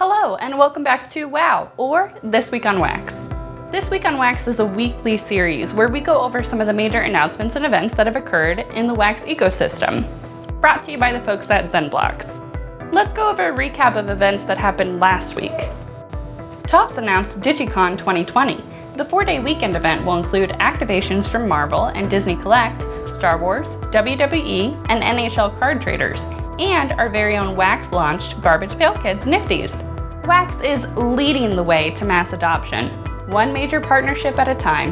Hello, and welcome back to WOW, or This Week on Wax. This Week on Wax is a weekly series where we go over some of the major announcements and events that have occurred in the wax ecosystem. Brought to you by the folks at ZenBlocks. Let's go over a recap of events that happened last week. Topps announced DigiCon 2020. The 4-day weekend event will include activations from Marvel and Disney Collect, Star Wars, WWE, and NHL card traders, and our very own wax-launched Garbage Pail Kids Nifties. Wax is leading the way to mass adoption, one major partnership at a time.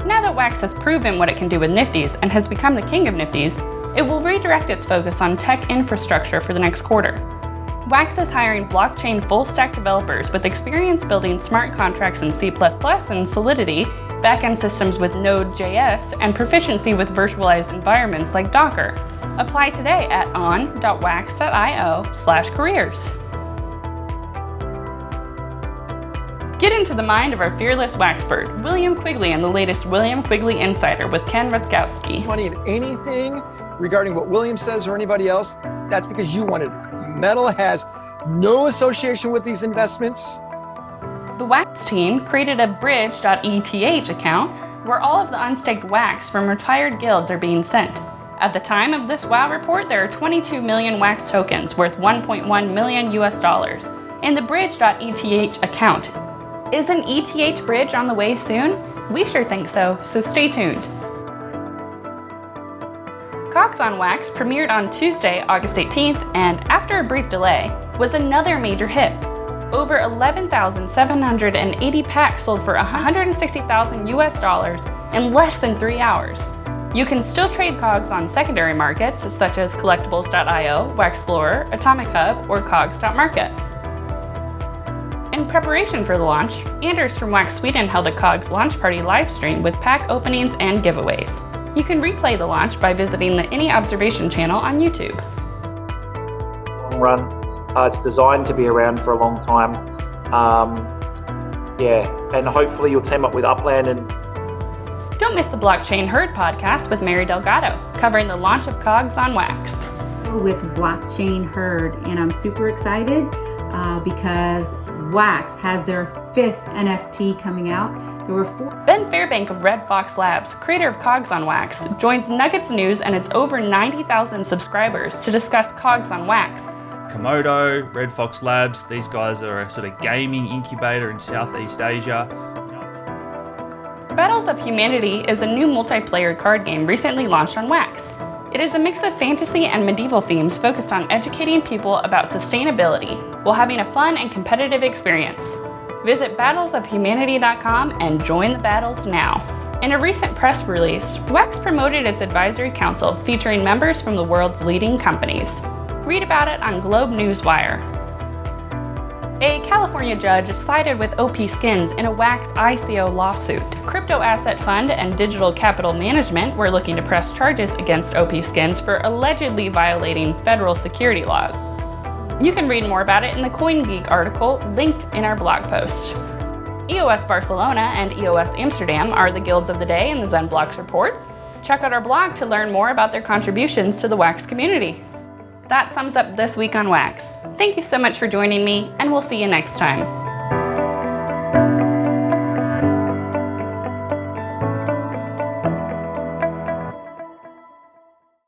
Now that wax has proven what it can do with Nifties and has become the king of Nifties, it will redirect its focus on tech infrastructure for the next quarter. Wax is hiring blockchain full-stack developers with experience building smart contracts in C++ and Solidity, backend systems with Node.js, and proficiency with virtualized environments like Docker. Apply today at on.wax.io/careers. Get into the mind of our fearless waxbird, William Quigley, in the latest William Quigley Insider with Ken Rutkowski. Money in anything regarding what William says or anybody else, that's because you wanted it. Metal has no association with these investments. The Wax team created a bridge.eth account where all of the unstaked wax from retired guilds are being sent. At the time of this WOW report, there are 22 million wax tokens worth $1.1 million in the bridge.eth account. Is an ETH bridge on the way soon? We sure think so stay tuned. Cogs on Wax premiered on Tuesday, August 18th, and after a brief delay, was another major hit. Over 11,780 packs sold for $160,000 in less than 3 hours. You can still trade Cogs on secondary markets such as Collectibles.io, Waxplorer, Atomic Hub, or Cogs.market. In preparation for the launch, Anders from Wax Sweden held a Cogs launch party livestream with pack openings and giveaways. You can replay the launch by visiting the Any Observation channel on YouTube. Long run. It's designed to be around for a long time. And hopefully you'll team up with Upland and... Don't miss the Blockchain Herd podcast with Mary Delgado, covering the launch of Cogs on Wax. With Blockchain Herd, and I'm super excited because Wax has their 5th NFT coming out. There were 4. Ben Fairbank of Red Fox Labs, creator of Cogs on Wax, joins Nuggets News and its over 90,000 subscribers to discuss Cogs on Wax. Komodo, Red Fox Labs, these guys are a sort of gaming incubator in Southeast Asia. Battles of Humanity is a new multiplayer card game recently launched on Wax. It is a mix of fantasy and medieval themes focused on educating people about sustainability while having a fun and competitive experience. Visit battlesofhumanity.com and join the battles now. In a recent press release, Wax promoted its advisory council featuring members from the world's leading companies. Read about it on Globe Newswire. A California judge sided with OP Skins in a Wax ICO lawsuit. Crypto Asset Fund and Digital Capital Management were looking to press charges against OP Skins for allegedly violating federal security laws. You can read more about it in the CoinGeek article linked in our blog post. EOS Barcelona and EOS Amsterdam are the guilds of the day in the ZenBlocks reports. Check out our blog to learn more about their contributions to the Wax community. That sums up This Week on Wax. Thank you so much for joining me, and we'll see you next time.